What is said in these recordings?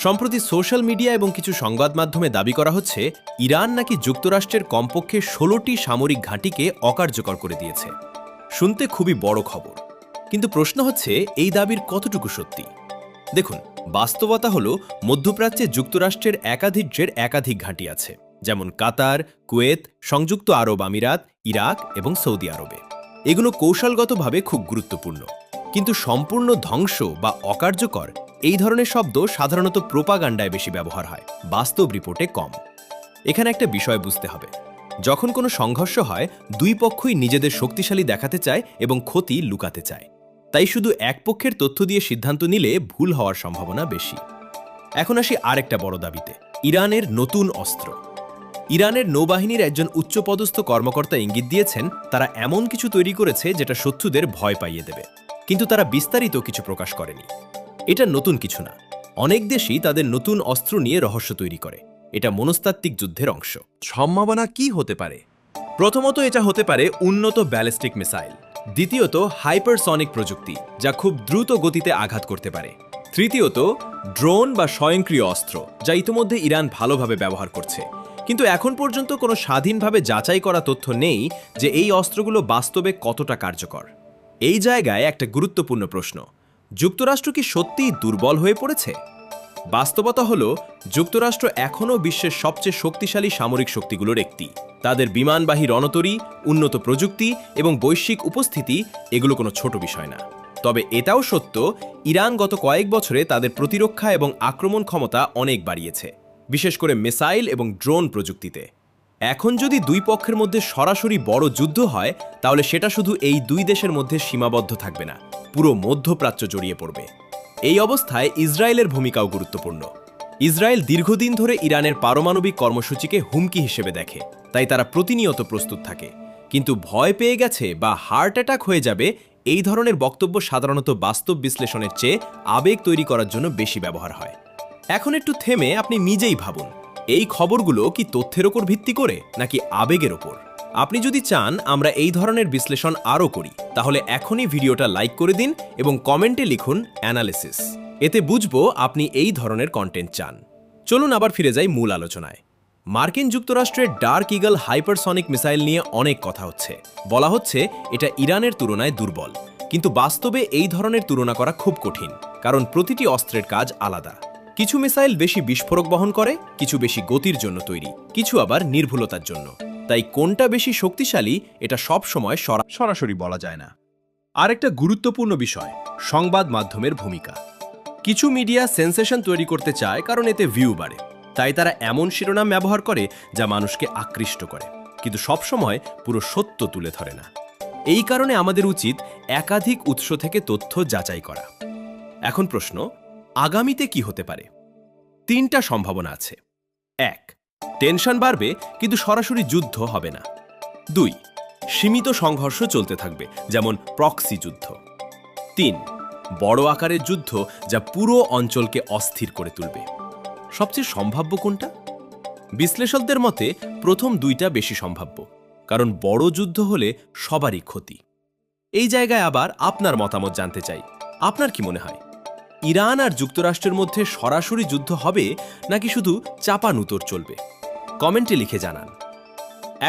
সম্প্রতি social media এবং কিছু সংবাদ মাধ্যমে দাবি করা হচ্ছে ইরান নাকি যুক্তরাষ্ট্রের কমপক্ষে ১৬টি সামরিক ঘাঁটিকে অকার্যকর করে দিয়েছে। শুনতে খুবই বড় খবর, কিন্তু প্রশ্ন হচ্ছে এই দাবির কতটুকু সত্যি। দেখুন, বাস্তবতা হল মধ্যপ্রাচ্যে যুক্তরাষ্ট্রের একাধিক ঘাঁটি আছে, যেমন কাতার, কুয়েত, সংযুক্ত আরব আমিরাত, ইরাক এবং সৌদি আরবে। এগুলো কৌশলগতভাবে খুব গুরুত্বপূর্ণ, কিন্তু সম্পূর্ণ ধ্বংস বা অকার্যকর এই ধরনের শব্দ সাধারণত প্রোপাগান্ডায় বেশি ব্যবহার হয়, বাস্তব রিপোর্টে কম। এখানে একটা বিষয় বুঝতে হবে, যখন কোনো সংঘর্ষ হয় দুই পক্ষই নিজেদের শক্তিশালী দেখাতে চায় এবং ক্ষতি লুকাতে চায়। তাই শুধু এক পক্ষের তথ্য দিয়ে সিদ্ধান্ত নিলে ভুল হওয়ার সম্ভাবনা বেশি। এখন আসি আরেকটা বড় দাবিতে, ইরানের নতুন অস্ত্র। ইরানের নৌবাহিনীর একজন উচ্চপদস্থ কর্মকর্তা ইঙ্গিত দিয়েছেন তারা এমন কিছু তৈরি করেছে যেটা শত্রুদের ভয় পাইয়ে দেবে, কিন্তু তারা বিস্তারিত কিছু প্রকাশ করেনি। এটা নতুন কিছু না, অনেক দেশই তাদের নতুন অস্ত্র নিয়ে রহস্য তৈরি করে। এটা মনস্তাত্ত্বিক যুদ্ধের অংশ। সম্ভাবনা কি হতে পারে? প্রথমত, এটা হতে পারে উন্নত ব্যালিস্টিক মিসাইল। দ্বিতীয়ত, হাইপারসনিক প্রযুক্তি, যা খুব দ্রুত গতিতে আঘাত করতে পারে। তৃতীয়ত, ড্রোন বা স্বয়ংক্রিয় অস্ত্র, যা ইতিমধ্যে ইরান ভালোভাবে ব্যবহার করছে, কিন্তু এখন পর্যন্ত কোনো স্বাধীনভাবে যাচাই করা তথ্য নেই যে এই অস্ত্রগুলো বাস্তবে কতটা কার্যকর। এই জায়গায় একটা গুরুত্বপূর্ণ প্রশ্ন, যুক্তরাষ্ট্র কি সত্যিই দুর্বল হয়ে পড়েছে? বাস্তবতা হল, যুক্তরাষ্ট্র এখনও বিশ্বের সবচেয়ে শক্তিশালী সামরিক শক্তিগুলোর একটি। তাদের বিমানবাহী রণতরী, উন্নত প্রযুক্তি এবং বৈশ্বিক উপস্থিতি এগুলো কোনো ছোট বিষয় না। তবে এটাও সত্য, ইরান গত কয়েক বছরে তাদের প্রতিরক্ষা এবং আক্রমণ ক্ষমতা অনেক বাড়িয়েছে, বিশেষ করে মিসাইল এবং ড্রোন প্রযুক্তিতে। এখন যদি দুই পক্ষের মধ্যে সরাসরি বড় যুদ্ধ হয়, তাহলে সেটা শুধু এই দুই দেশের মধ্যে সীমাবদ্ধ থাকবে না, পুরো মধ্যপ্রাচ্য জড়িয়ে পড়বে। এই অবস্থায় ইসরায়েলের ভূমিকাও গুরুত্বপূর্ণ। ইসরায়েল দীর্ঘদিন ধরে ইরানের পারমাণবিক কর্মসূচিকে হুমকি হিসেবে দেখে, তাই তারা প্রতিনিয়ত প্রস্তুত থাকে। কিন্তু ভয় পেয়ে গেছে বা হার্ট অ্যাটাক হয়ে যাবে এই ধরনের বক্তব্য সাধারণত বাস্তব বিশ্লেষণের চেয়ে আবেগ তৈরি করার জন্য বেশি ব্যবহার হয়। এখন একটু থেমে আপনি নিজেই ভাবুন, এই খবরগুলো কি তথ্যের ওপর ভিত্তি করে নাকি আবেগের ওপর? আপনি যদি চান আমরা এই ধরনের বিশ্লেষণ আরও করি, তাহলে এখনই ভিডিওটা লাইক করে দিন এবং কমেন্টে লিখুন অ্যানালিসিস। এতে বুঝবো আপনি এই ধরনের কন্টেন্ট চান। চলুন আবার ফিরে যাই মূল আলোচনায়। মার্কিন যুক্তরাষ্ট্রের ডার্ক ইগল হাইপারসনিক মিসাইল নিয়ে অনেক কথা হচ্ছে। বলা হচ্ছে এটা ইরানের তুলনায় দুর্বল, কিন্তু বাস্তবে এই ধরনের তুলনা করা খুব কঠিন, কারণ প্রতিটি অস্ত্রের কাজ আলাদা। কিছু মিসাইল বেশি বিস্ফোরক বহন করে, কিছু বেশি গতির জন্য তৈরি, কিছু আবার নির্ভুলতার জন্য। তাই কোনটা বেশি শক্তিশালী এটা সব সময় সরাসরি বলা যায় না। আরেকটা গুরুত্বপূর্ণ বিষয়, সংবাদ মাধ্যমের ভূমিকা। কিছু মিডিয়া সেন্সেশন তৈরি করতে চায় কারণ এতে ভিউ বাড়ে, তাই তারা এমন শিরোনাম ব্যবহার করে যা মানুষকে আকৃষ্ট করে, কিন্তু সবসময় পুরো সত্য তুলে ধরে না। এই কারণে আমাদের উচিত একাধিক উৎস থেকে তথ্য যাচাই করা। এখন প্রশ্ন, আগামীতে কি হতে পারে? তিনটা সম্ভাবনা আছে। ১, টেনশন বাড়বে কিন্তু সরাসরি যুদ্ধ হবে না। ২, সীমিত সংঘর্ষ চলতে থাকবে, যেমন প্রক্সি যুদ্ধ। ৩, বড় আকারের যুদ্ধ যা পুরো অঞ্চলকে অস্থির করে তুলবে। সবচেয়ে সম্ভাব্য কোনটা? বিশ্লেষকদের মতে প্রথম দুইটা বেশি সম্ভাব্য, কারণ বড় যুদ্ধ হলে সবারই ক্ষতি। এই জায়গায় আবার আপনার মতামত জানতে চাই। আপনার কি মনে হয়, ইরান আর যুক্তরাষ্ট্রের মধ্যে সরাসরি যুদ্ধ হবে নাকি শুধু চাপানুতর চলবে? কমেন্টে লিখে জানান।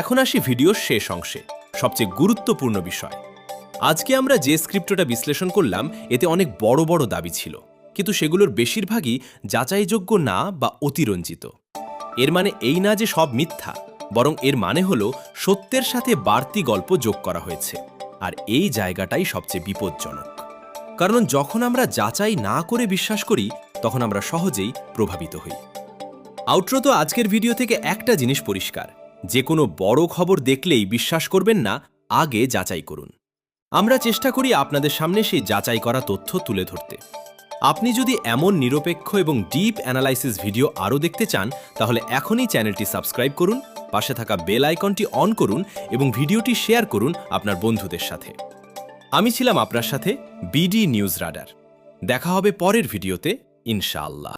এখন আসি ভিডিওর শেষ অংশে, সবচেয়ে গুরুত্বপূর্ণ বিষয়। আজকে আমরা যে স্ক্রিপ্টটা বিশ্লেষণ করলাম এতে অনেক বড় বড় দাবি ছিল, কিন্তু সেগুলোর বেশিরভাগই যাচাইযোগ্য না বা অতিরঞ্জিত। এর মানে এই না যে সব মিথ্যা, বরং এর মানে হলো সত্যের সাথে বাড়তি গল্প যোগ করা হয়েছে। আর এই জায়গাটাই সবচেয়ে বিপজ্জনক, কারণ যখন আমরা যাচাই না করে বিশ্বাস করি তখন আমরা সহজেই প্রভাবিত হই। আউটরো তো আজকের ভিডিও থেকে একটা জিনিস পরিষ্কার, যে কোনো বড় খবর দেখলেই বিশ্বাস করবেন না, আগে যাচাই করুন। আমরা চেষ্টা করি আপনাদের সামনে সেই যাচাই করা তথ্য তুলে ধরতে। আপনি যদি এমন নিরপেক্ষ এবং ডিপ অ্যানালাইসিস ভিডিও আরও দেখতে চান, তাহলে এখনই চ্যানেলটি সাবস্ক্রাইব করুন, পাশে থাকা বেল আইকনটি অন করুন এবং ভিডিওটি শেয়ার করুন আপনার বন্ধুদের সাথে। আমি ছিলাম আপনার সাথে বিডি নিউজ রাডার। দেখা হবে পরের ভিডিওতে, ইনশাআল্লাহ।